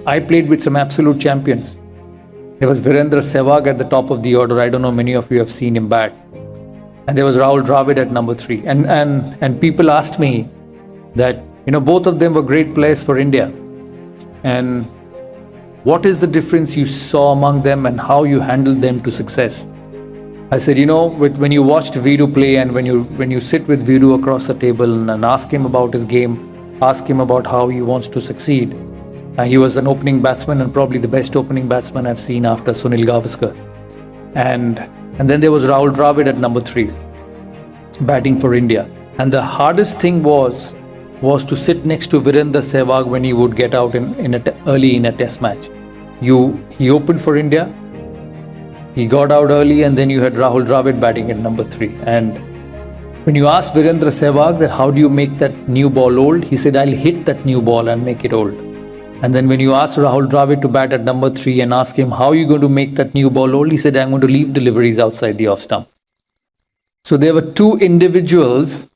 I played with some absolute champions. There was Virendra Sehwag at the top of the order. I don't know many of you have seen him bat. And there was Rahul Dravid at number 3. And people asked me that, both of them were great players for India. And what is the difference you saw among them and how you handled them to success? I said, when you watched Viru play and when you sit with Viru across the table and ask him about his game, ask him about how he wants to succeed. He was an opening batsman and probably the best opening batsman I've seen after Sunil Gavaskar. And then there was Rahul Dravid at number 3, batting for India. And the hardest thing was to sit next to Virendra Sehwag when he would get out early in a test match. He opened for India, he got out early, and then you had Rahul Dravid batting at number 3. And when you asked Virendra Sehwag that how do you make that new ball old, he said, I'll hit that new ball and make it old. And then when you asked Rahul Dravid to bat at number 3 and ask him how are you going to make that new ball old, he said, I'm going to leave deliveries outside the off stump. So there were two individuals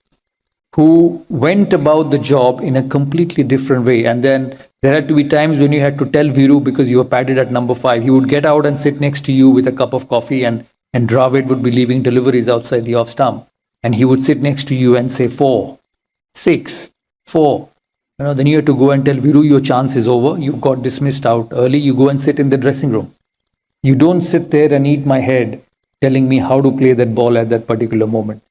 who went about the job in a completely different way. And then there had to be times when you had to tell Viru, because you were padded at number 5, he would get out and sit next to you with a cup of coffee, and Dravid would be leaving deliveries outside the off stump. And he would sit next to you and say 4, 6, 4. Then you have to go and tell Viru, your chance is over. You got dismissed out early. You go and sit in the dressing room. You don't sit there and eat my head telling me how to play that ball at that particular moment.